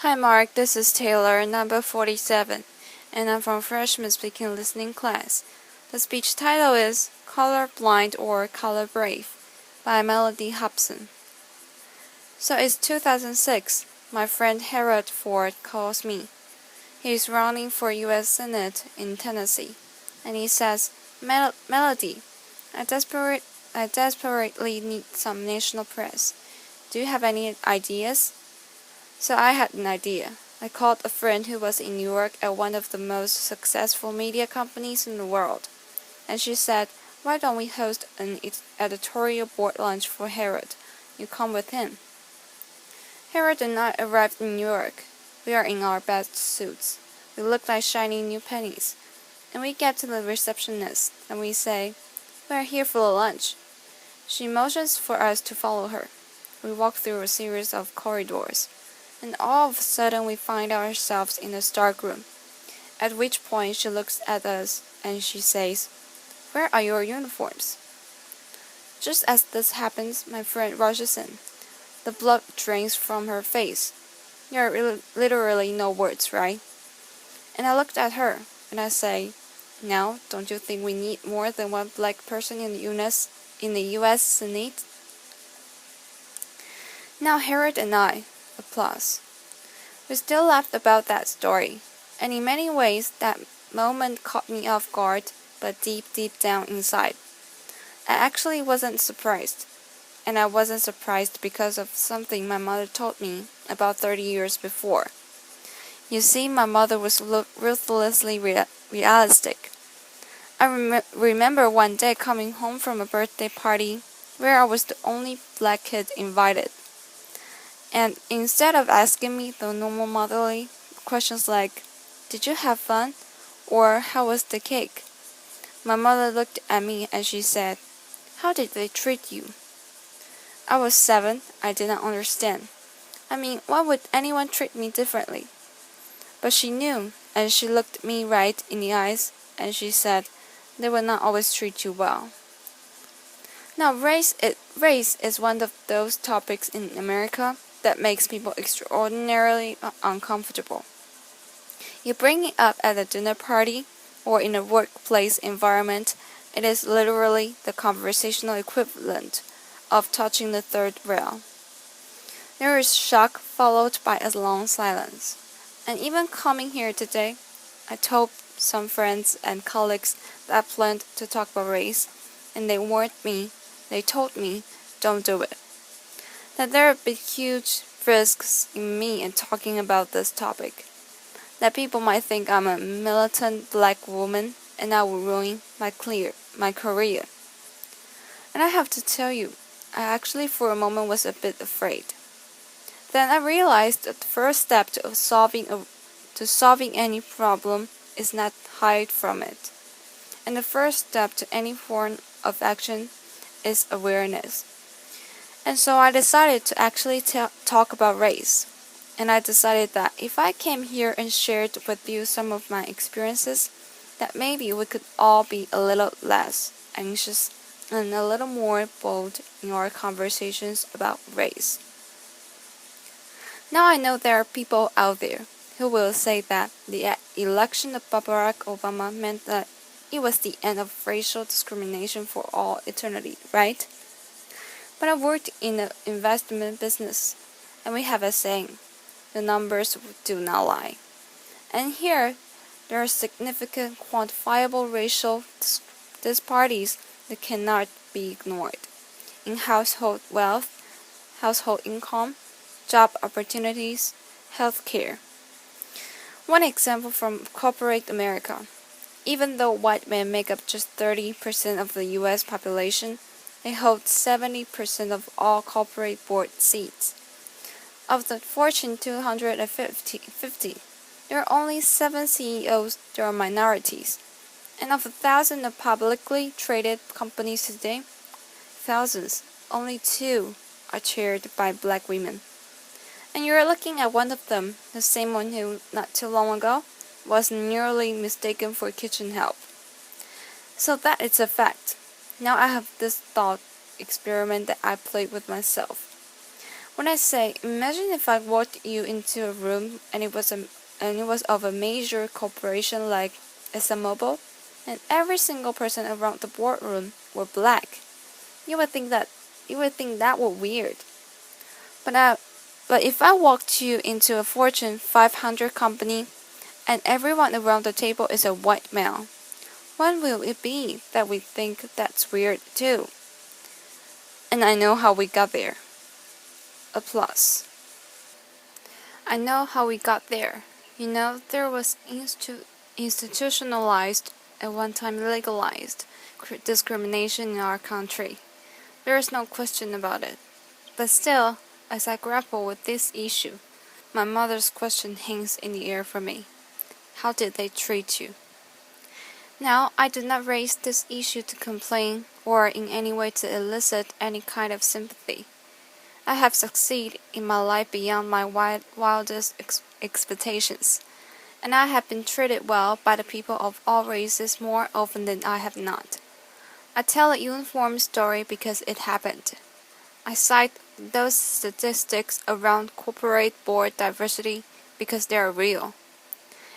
Hi Mark, this is Taylor, number 47, and I'm from freshman speaking listening class. The speech title is Color Blind or Color Brave by Mellody Hobson. So it's 2006. My friend Harold Ford calls me. He's running for U.S. Senate in Tennessee, and he says, Mellody, I desperately need some national press. Do you have any ideas? So I had an idea. I called a friend who was in New York at one of the most successful media companies in the world, and she said, why don't we host an editorial board lunch for Harold? You come with him. Harold and I arrived in New York. We are in our best suits. We look like shiny new pennies. And we get to the receptionist, and we say, we are here for lunch. She motions for us to follow her. We walk through a series of corridors, and all of a sudden we find ourselves in a dark room, at which point she looks at us and she says, where are your uniforms? Just as this happens, my friend rushes in. The blood drains from her face. There are literally no words, right? And I looked at her, and I say, now, don't you think we need more than one black person in the U.S. Senate? Now Harold and I, applause. We still laughed about that story, and in many ways that moment caught me off guard, but deep down inside, I actually wasn't surprised. And I wasn't surprised because of something my mother told me about 30 years before. You see, my mother was ruthlessly realistic. I remember one day coming home from a birthday party where I was the only black kid invited. And instead of asking me the normal motherly questions like, did you have fun? Or how was the cake? My mother looked at me and she said, how did they treat you? I was 7, I did not understand. I mean, why would anyone treat me differently? But she knew, and she looked me right in the eyes, and she said, they will not always treat you well. Now, race is one of those topics in America that makes people extraordinarily uncomfortable. You bring it up at a dinner party or in a workplace environment, it is literally the conversational equivalent of touching the third rail. There is shock followed by a long silence. And even coming here today, I told some friends and colleagues that I planned to talk about race, and they told me, don't do it. That there have been huge risks in me in talking about this topic. That people might think I'm a militant black woman and I will ruin my career. And I have to tell you, I actually for a moment was a bit afraid. Then I realized that the first step to solving any problem is not hide from it. And the first step to any form of action is awareness. And so I decided to actually talk about race. And I decided that if I came here and shared with you some of my experiences, that maybe we could all be a little less anxious and a little more bold in our conversations about race. Now I know there are people out there who will say that the election of Barack Obama meant that it was the end of racial discrimination for all eternity, right? But I worked in the investment business, and we have a saying, the numbers do not lie. And here, there are significant quantifiable racial disparities that cannot be ignored in household wealth, household income, job opportunities, health care. One example from corporate America. Even though white men make up just 30% of the U.S. population, they hold 70% of all corporate board seats. Of the Fortune 250, there are only 7 CEOs that are minorities. And of 1,000 of publicly traded companies today, thousands, only 2 are chaired by black women. And you're looking at one of them, the same one who, not too long ago, was nearly mistaken for kitchen help. So that is a fact. Now I have this thought experiment that I played with myself. When I say, imagine if I walked you into a room and it was of a major corporation like ExxonMobil, and every single person around the boardroom were black, you would think that were weird. But if I walked you into a Fortune 500 company and everyone around the table is a white male, when will it be that we think that's weird too? And I know how we got there. Applause. I know how we got there. There was institutionalized, at one time legalized, discrimination in our country. There is no question about it. But still, as I grapple with this issue, my mother's question hangs in the air for me. How did they treat you? Now, I did not raise this issue to complain or in any way to elicit any kind of sympathy. I have succeeded in my life beyond my wildest expectations, and I have been treated well by the people of all races more often than I have not. I tell a uniform story because it happened. I cite those statistics around corporate board diversity because they are real.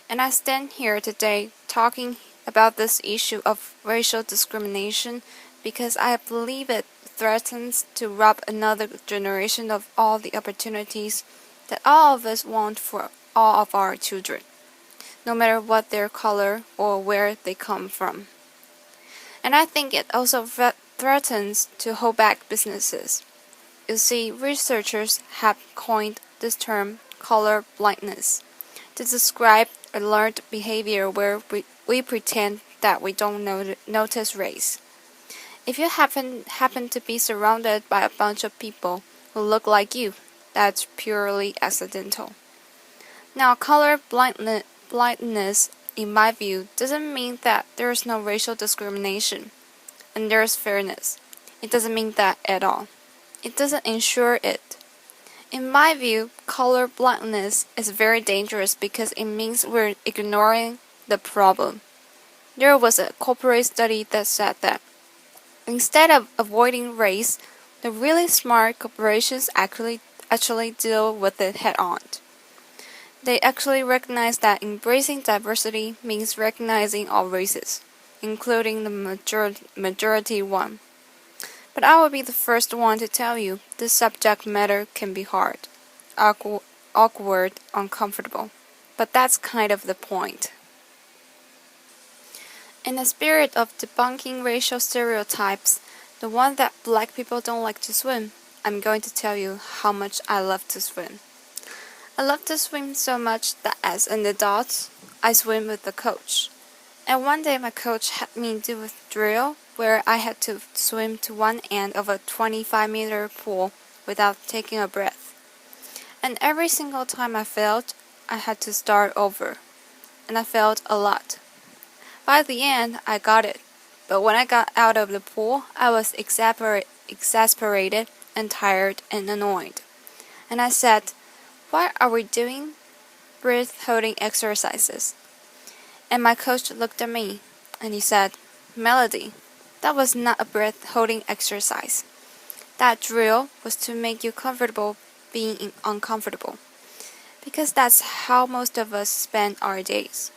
And I stand here today talking about this issue of racial discrimination because I believe it threatens to rob another generation of all the opportunities that all of us want for all of our children, no matter what their color or where they come from. And I think it also threatens to hold back businesses. You see, researchers have coined this term color blindness to describe a learned behavior where we pretend that we don't notice race. If you happen to be surrounded by a bunch of people who look like you, that's purely accidental. Now, color blindness, in my view, doesn't mean that there is no racial discrimination and there is fairness. It doesn't mean that at all. It doesn't ensure it. In my view, color blindness is very dangerous because it means we're ignoring the problem. There was a corporate study that said that instead of avoiding race, the really smart corporations actually deal with it head on. They actually recognize that embracing diversity means recognizing all races, including the majority one. But I will be the first one to tell you this subject matter can be hard, awkward, uncomfortable. But that's kind of the point. In the spirit of debunking racial stereotypes, the one that black people don't like to swim, I'm going to tell you how much I love to swim. I love to swim so much that as an adult, I swim with the coach. And one day my coach had me do a drill where I had to swim to one end of a 25-meter pool without taking a breath. And every single time I failed, I had to start over. And I failed a lot. By the end, I got it. But when I got out of the pool, I was exasperated and tired and annoyed. And I said, "Why are we doing breath-holding exercises?" And my coach looked at me and he said, "Mellody, that was not a breath-holding exercise. That drill was to make you comfortable being uncomfortable. Because that's how most of us spend our days.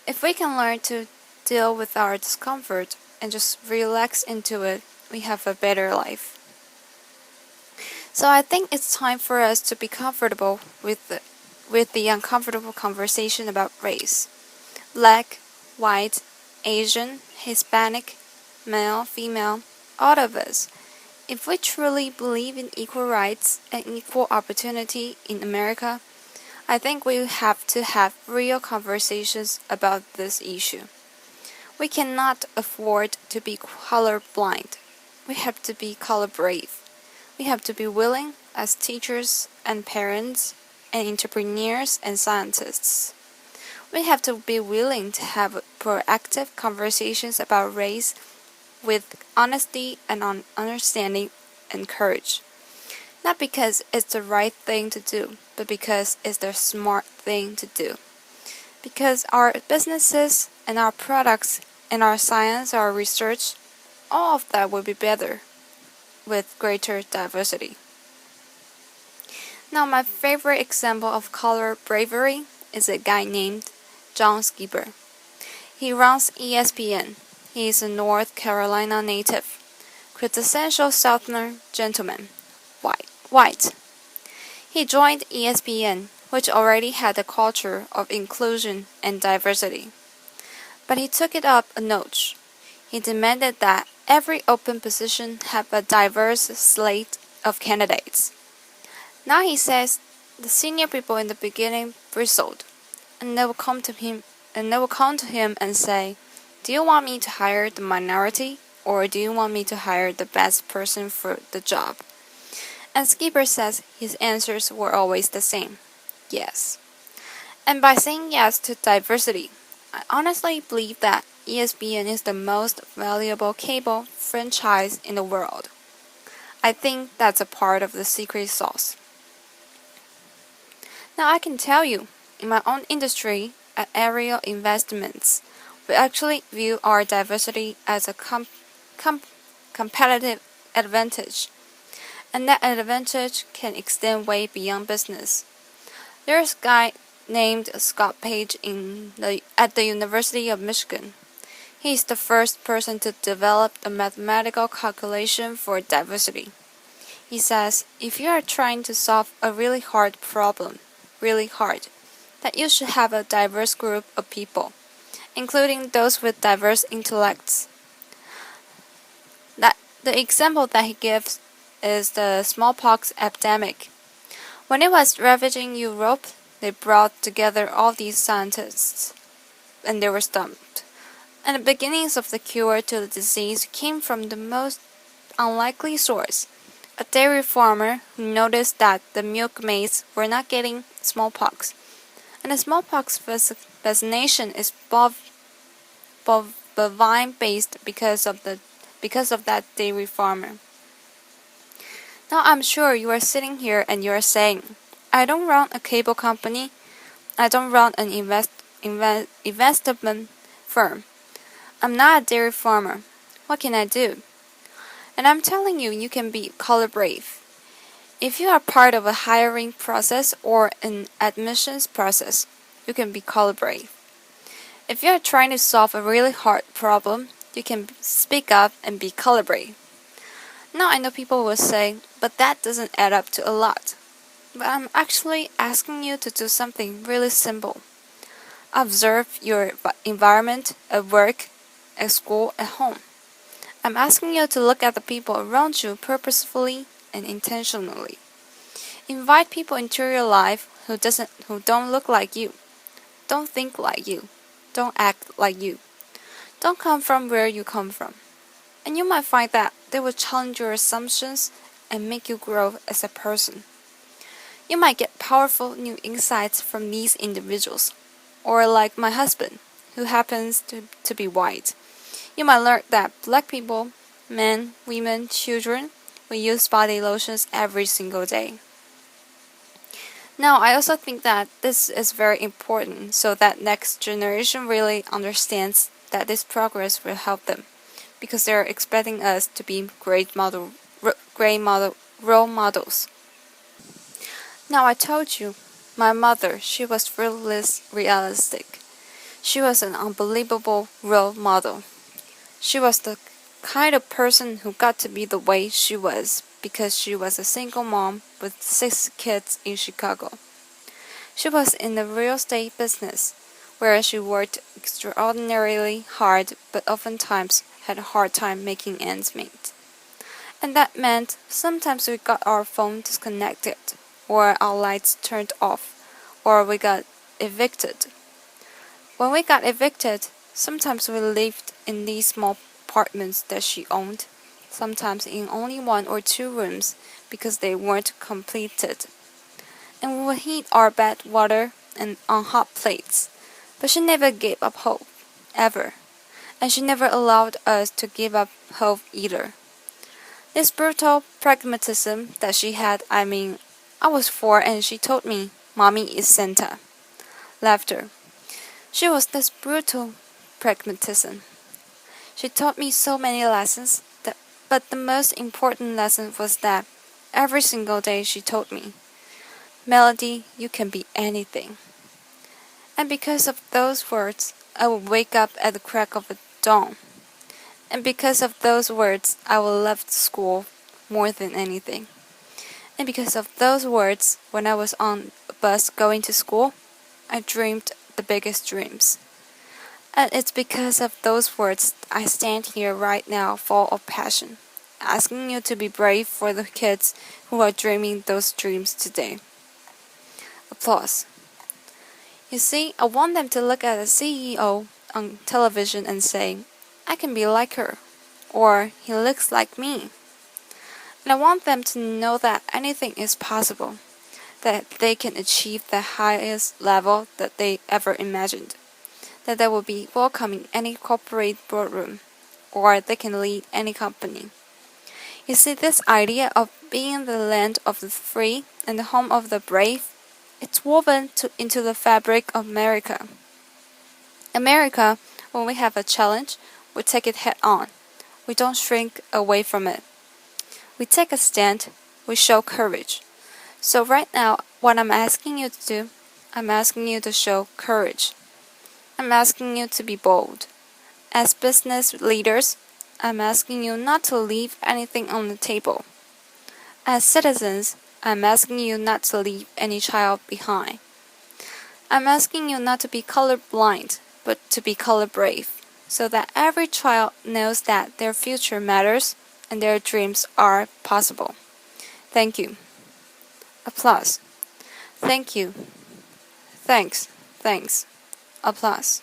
If we can learn to deal with our discomfort and just relax into it, we have a better life." So I think it's time for us to be comfortable with the uncomfortable conversation about race. Black, white, Asian, Hispanic, male, female, all of us. If we truly believe in equal rights and equal opportunity in America, I think we have to have real conversations about this issue. We cannot afford to be colorblind. We have to be color brave. We have to be willing as teachers and parents and entrepreneurs and scientists. We have to be willing to have proactive conversations about race with honesty and understanding and courage. Not because it's the right thing to do, but because it's the smart thing to do. Because our businesses and our products and our science, our research, all of that will be better with greater diversity. Now, my favorite example of color bravery is a guy named John Skipper. He runs ESPN. He is a North Carolina native, quintessential Southern gentleman, white. He joined ESPN, which already had a culture of inclusion and diversity. But he took it up a notch. He demanded that every open position have a diverse slate of candidates. Now he says the senior people in the beginning bristled, and they will come to him and say, "Do you want me to hire the minority, or do you want me to hire the best person for the job?" And Skipper says his answers were always the same: yes. And by saying yes to diversity, I honestly believe that ESPN is the most valuable cable franchise in the world. I think that's a part of the secret sauce. Now I can tell you, in my own industry, at Aerial Investments, we actually view our diversity as a competitive advantage, and that advantage can extend way beyond business. There's a guy named Scott Page at the University of Michigan. He is the first person to develop a mathematical calculation for diversity. He says, if you are trying to solve a really hard problem, that you should have a diverse group of people, including those with diverse intellects. The example that he gives is the smallpox epidemic. When it was ravaging Europe, they brought together all these scientists, and they were stumped. And the beginnings of the cure to the disease came from the most unlikely source: a dairy farmer who noticed that the milkmaids were not getting smallpox. And the smallpox vaccination is bovine-based because of that dairy farmer. Now I'm sure you are sitting here and you are saying, I don't run a cable company. I don't run an investment firm. I'm not a dairy farmer. What can I do? And I'm telling you, you can be color brave. If you are part of a hiring process or an admissions process, you can be color brave. If you are trying to solve a really hard problem, you can speak up and be color brave. Now I know people will say, but that doesn't add up to a lot. But I'm actually asking you to do something really simple. Observe your environment at work, at school, at home. I'm asking you to look at the people around you purposefully and intentionally. Invite people into your life who don't look like you, don't think like you, don't act like you, don't come from where you come from. And you might find that they will challenge your assumptions and make you grow as a person. You might get powerful new insights from these individuals. Or like my husband, who happens to be white. You might learn that black people, men, women, children, we use body lotions every single day. Now, I also think that this is very important so that next generation really understands that this progress will help them, because they're expecting us to be role models. Now, I told you, my mother, she was realistic. She was an unbelievable role model. She was the kind of person who got to be the way she was because she was a single mom with 6 kids in Chicago. She was in the real estate business, where she worked extraordinarily hard but oftentimes had a hard time making ends meet. And that meant sometimes we got our phone disconnected, or our lights turned off, or we got evicted. When we got evicted, sometimes we lived in these small apartments that she owned, sometimes in only 1 or 2 rooms because they weren't completed. And we would heat our bed water and on hot plates, but she never gave up hope, ever, and she never allowed us to give up hope either. This brutal pragmatism that she had, I was 4 and she told me, "Mommy is Santa." Laughter. She was this brutal pragmatism. She taught me so many lessons, but the most important lesson was that every single day she told me, Mellody, you can be anything. And because of those words, I will wake up at the crack of dawn. And because of those words, I will love school more than anything. And because of those words, when I was on a bus going to school, I dreamed the biggest dreams. And it's because of those words I stand here right now full of passion, asking you to be brave for the kids who are dreaming those dreams today. Applause. You see, I want them to look at a CEO on television and say, I can be like her, or he looks like me. And I want them to know that anything is possible, that they can achieve the highest level that they ever imagined, that they will be welcome in any corporate boardroom, or they can lead any company. You see, this idea of being the land of the free and the home of the brave, it's woven into the fabric of America. America, when we have a challenge, we take it head on. We don't shrink away from it. We take a stand, we show courage. So right now, what I'm asking you to do, I'm asking you to show courage. I'm asking you to be bold. As business leaders, I'm asking you not to leave anything on the table. As citizens, I'm asking you not to leave any child behind. I'm asking you not to be colorblind, but to be color brave, so that every child knows that their future matters and their dreams are possible. Thank you. Applause. Thank you. Thanks. Applause.